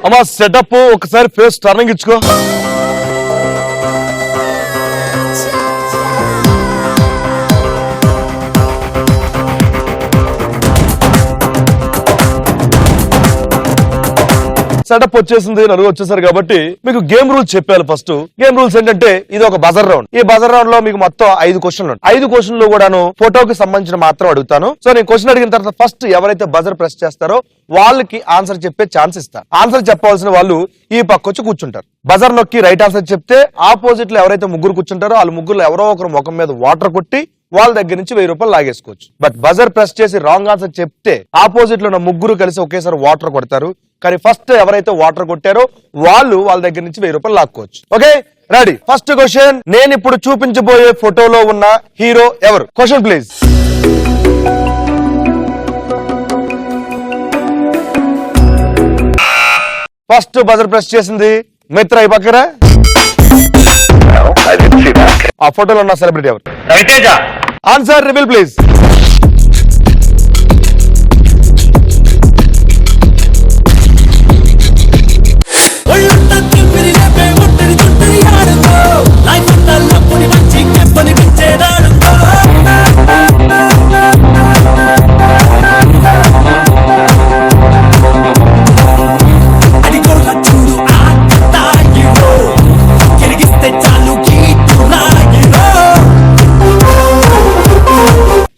అమ్మా సెటప్ ఒకసారి face turning ఇచ్చుకో. సెటప్ వచ్చేసింది, నలుగురు వచ్చేసారు కాబట్టి మీకు గేమ్ రూల్స్ చెప్పాను. ఫస్ట్ గేమ్ రూల్స్ ఏంటంటే ఇది ఒక బజర్ రౌండ్. ఈ బజర్ రౌండ్ లో మీకు మొత్తం 5 క్వశ్చన్లు. 5 క్వశ్చన్లు కూడాను ఫోటోకి సంబంధించిన మాత్రం అడుగుతాను. సో నేను క్వశ్చన్ అడిగిన తర్వాత ఫస్ట్ ఎవరైతే బజర్ ప్రెస్ చేస్తారో వాళ్ళకి ఆన్సర్ చెప్పే ఛాన్స్ ఇస్తాను. ఆన్సర్ చెప్పవలసిన వాళ్ళు ఈ పక్క వచ్చి కూర్చుంటారు. బజర్ నొక్కి రైట్ ఆన్సర్ చెప్తే ఆపోజిట్ లో ఎవరైతే ముగ్గురు కూర్చుంటారో వాళ్ళ ముగ్గురు ఎవరో ఒకరు ముఖం మీద వాటర్ కొట్టి వాళ్ళ దగ్గర నుంచి 1000 రూపాయలు లాగేసుకోవచ్చు. బట్ బజర్ ప్రెస్ చేసి రాంగ్ ఆన్సర్ చెప్తే ఆపోజిట్ లో ఉన్న ముగ్గురు కలిసి ఒకేసారి వాటర్ కొడతారు. కానీ ఫస్ట్ ఎవరైతే వాటర్ కొట్టారో వాళ్ళ దగ్గర నుంచి 1000 రూపాయలు లాక్కోవచ్చు. Okay, ready? ఫస్ట్ క్వశ్చన్, నేను ఇప్పుడు చూపించబోయే ఫోటోలో ఉన్న హీరో ఎవరు? Question please. First buzzer press చేసింది మిత్ర. ఈ పక్కన ఆ ఫోటోలో ఉన్న సెలబ్రిటీ ఎవరు? Ravi Teja. Answer reveal please.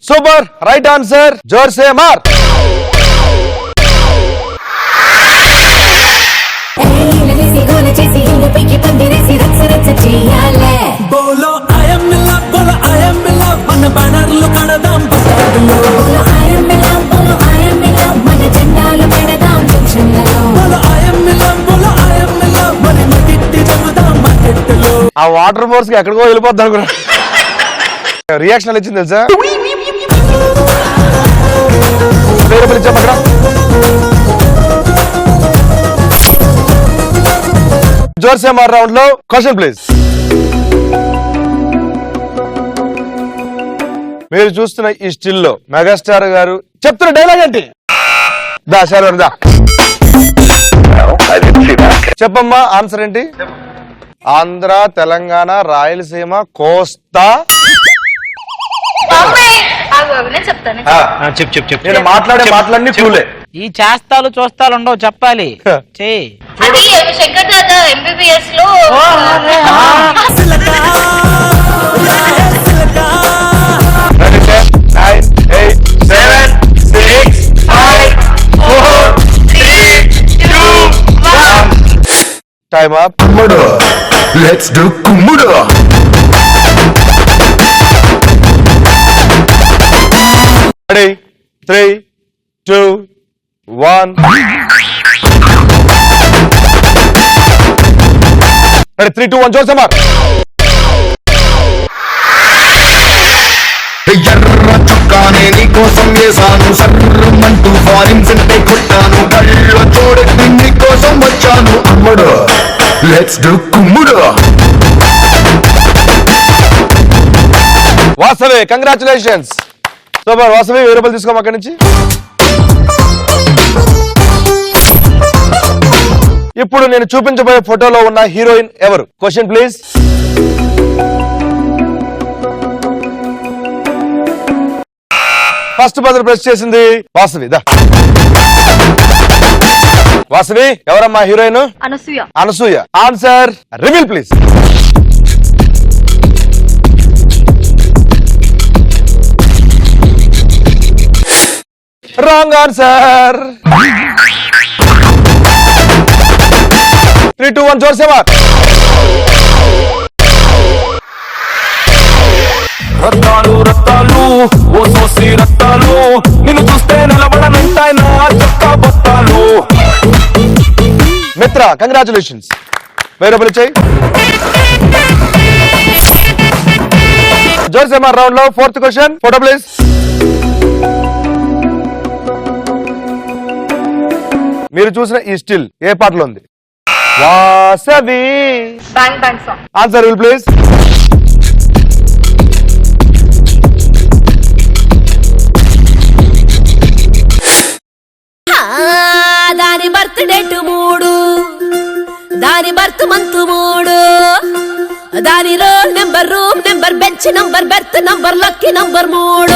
Super, right answer. జోర్ సే మార్. ఆ వాటర్ ఫోర్స్ కి ఎక్కడికో వెళ్ళిపోద్ది అనుకున్నా. రియాక్షన్ ఇచ్చింది తెలుసా? జోర్సే మార్ రౌండ్ లో క్వశ్చన్ ప్లీజ్. మీరు చూస్తున్న ఈ స్టిల్ లో మెగాస్టార్ గారు చెప్తున్న డైలాగ్ ఏంటి? దా శారవర్ దా చెప్పమ్మా, ఆన్సర్ ఏంటి? ఆంధ్ర, తెలంగాణ, రాయలసీమ, కోస్తా. నేను మాట్లాడే క్లూలే. ఈ చేస్తాలు చూస్తాలు ఉండవు, చెప్పాలి. శంకర్ దాదా ఎంబీబీఎస్ లో టైమ్ అప్. లెట్స్ డు కుమ్ముడు. Ready? 3, 2, 1. Ready? 3, 2, 1. జోర్ సే మార్. ఎర్ర చుక్కానే నీకోసం వేసాను, సర్రమంటూ ఫారిన్స్ అంటే కొట్టాను, కళ్ళ చూడకి నీకోసం వచ్చాను అమ్ముడు. లెట్స్ డు కుమ్ముడు. వాసవి, కంగ్రాచులేషన్స్. సూపర్ వాసవి, 1000 రూపాయలు తీసుకోమ అక్కడి నుంచి. ఇప్పుడు నేను చూపించబోయే ఫోటోలో ఉన్న హీరోయిన్ ఎవరు? Question please. First buzzer press చేసింది వాసవి. దా వాసవి, ఎవరమ్మా heroine? Anasuya. Anasuya. Answer reveal please. Wrong answer. 3, 2, 1. జోర్ సే మార్. రత్తాలు రత్తాలు ఓ సోసి రత్తాలు, నిన్ను చూస్తే నిలబడనంటాయి నా చొక్కా బొత్తాలు. మిత్ర, కంగ్రాచులేషన్స్. 1000 రూపాయలు ఇచ్చాయి. జోర్ సే మార్ రౌండ్ లో 4th క్వశ్చన్. Photo please. మీరు చూసిన ఈ స్టిల్ ఏ పాటలో ఉంది? Vasavi. Bang bang song. Answer will please. దాని బర్త్ డేట్ 3 మంచి number berth number lucky number 3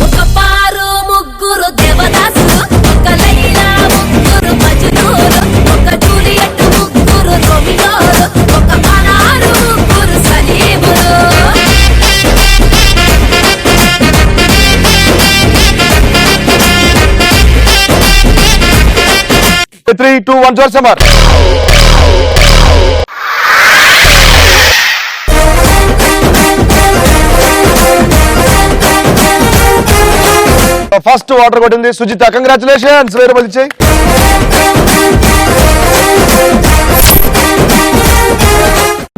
ఒక పారు ముగ్గురు దేవదాసులు ఒక లైలా ముగ్గురు మజ్నూలు ఒక జూలియట్ ముగ్గురు రోమియోలు ఒక మనారు ముగ్గురు సలీములు 3, 2, 1 జోర్ సమర్. ఫస్ట్ వాటర్ కొట్టింది సుజిత. కంగ్రాచులేషన్స్. వేరే బలి చేయి.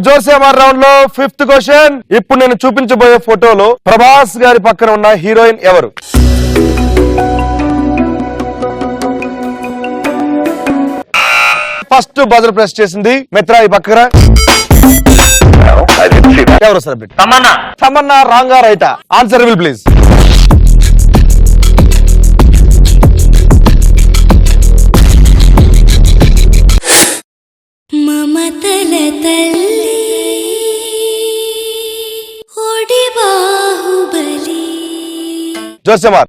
జోర్సేమార్ రౌండ్ లో 5th క్వశ్చన్. ఇప్పుడు నేను చూపించబోయే ఫోటోలో ప్రభాస్ గారి పక్కన ఉన్న హీరోయిన్ ఎవరు? ఫస్ట్ బజర్ ప్రెస్ చేసింది మిత్ర. ఈ పక్కన ఎవరు సెలబ్రిటీ? తమన్నా. తమన్నా. రాంగా రైటా? Answer will please. మమతల తల్లి ఓడి బాహుబలి. జోసెమార్.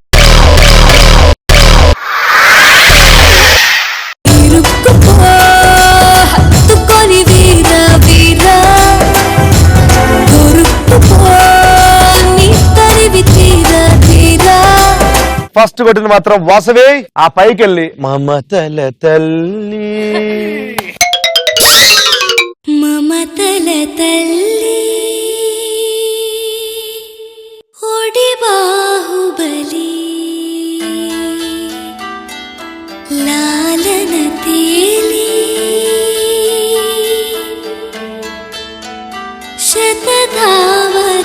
హత్తుకొని వీర వీర దొరుకుపో నీ తరివి తీర తీర. ఫస్ట్ కొట్టింది మాత్రం వాసవి. ఆ పైకి వెళ్ళి మమతల తల్లి. మమతల తల్లి ఓడి బాహుబలి లాలన తేలి శతధావరలి.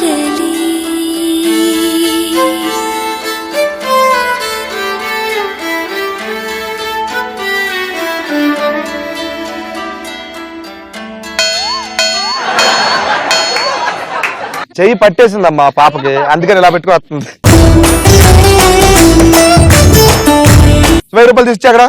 చెయ్యి పట్టేసిందమ్మా పాపకి, అందుకని ఇలా పెట్టుకుని వస్తుంది. 1000 రూపాయలు తీసి అక్కడ.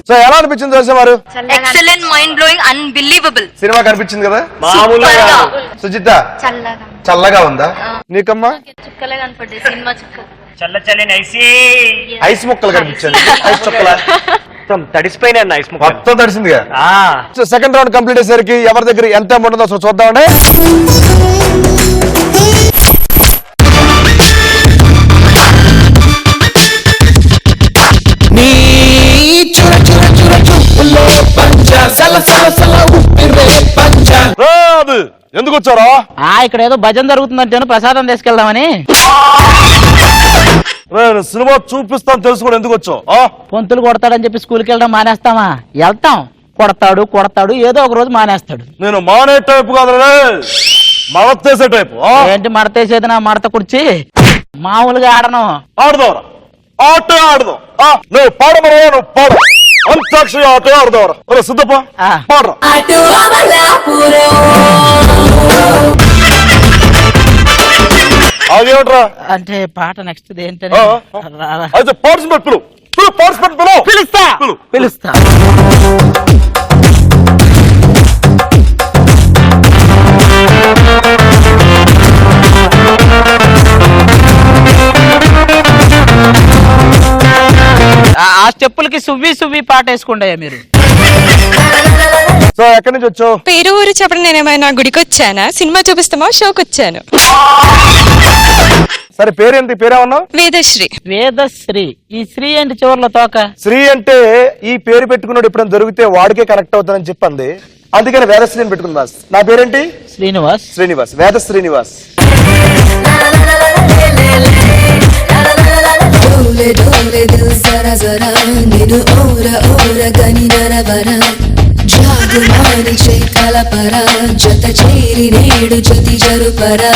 సో ఎలా అనిపించింది జోసెమారు? Excellent, mind blowing, unbelievable. Cinema కనిపించింది కదా మామూలుగా? సుజిత చల్లగా చల్లగా ఉందా? నీకమ్మా? చుక్కలే కనపడ్డాయి, సినిమా చుక్కలు. చల్ల చల్లని ఐస్ ముక్కలు కనిపించింది. ఐస్ చుక్కల తడిసిపోయినా ఐస్ మొత్తం తడిసిందిగా. సో సెకండ్ రౌండ్ కంప్లీట్ అయ్యేసరికి ఎవరి దగ్గర ఎంత అమౌంట్ ఉందో అసలు చూద్దామండి. రాదు. ఎందుకు వచ్చారా? ఇక్కడ ఏదో భజన జరుగుతుందంటే ప్రసాదం తీసుకెళ్దామని. సినిమా చూపిస్తాను తెలుసు కూడా ఎందుకు వచ్చావు? పొంతులు కొడతాడని చెప్పి స్కూల్కి వెళ్ళడం మానేస్తామా? వెళ్తాం. కొడతాడు ఏదో ఒక రోజు మానేస్తాడు. నేను మానే టైపు కాదు, మడతేసే టైపు. ఏంటి మడతేసేది? నా మడత కుర్చి మామూలుగా ఆడను. ఆడదావరా? ఆటే ఆడదాం. నువ్వు పాడమరా? నువ్వు పాడు. అంతాక్షరి ఆటే ఆడదావరా? సిద్ధప్ప పాడరా. అదేమిట్రా అంటే పాట నెక్స్ట్ ఏంటని అయితే పార్టిసిపేట్ పిలుస్తా. ఆ స్టెప్పులకి సువ్వి పాట వేసుకుంటాయా మీరు? సో ఎక్కడి నుంచి వచ్చావు? పేరు ఊరు చెప్పడం నేనేమైనా గుడికి వచ్చానా? సినిమా చూపిస్తామా? షోకి వచ్చాను. సరే పేరేంటి? పేరేమన్నావు? వేదశ్రీ. వేదశ్రీ. ఈ శ్రీ ఏంటి చివర్లో తోక? శ్రీ అంటే ఈ పేరు పెట్టుకున్నాడు ఎప్పుడైనా దొరికితే వాడికే కరెక్ట్ అవుతానని చెప్పింది, అందుకని వేదశ్రీ అని పెట్టుకుంది. బాస్ నా పేరేంటి? శ్రీనివాస్. వేద శ్రీనివాస్. జాగుమాని చైకల పర జత చేరి నేడు జ్యోతి జరుపరా.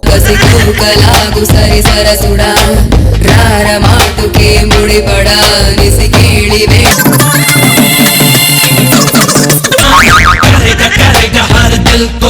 కసికూకలాగు సరి సరసుడా రార మాటుకే ముడిపడా నిసి కేళివే. हर दिल को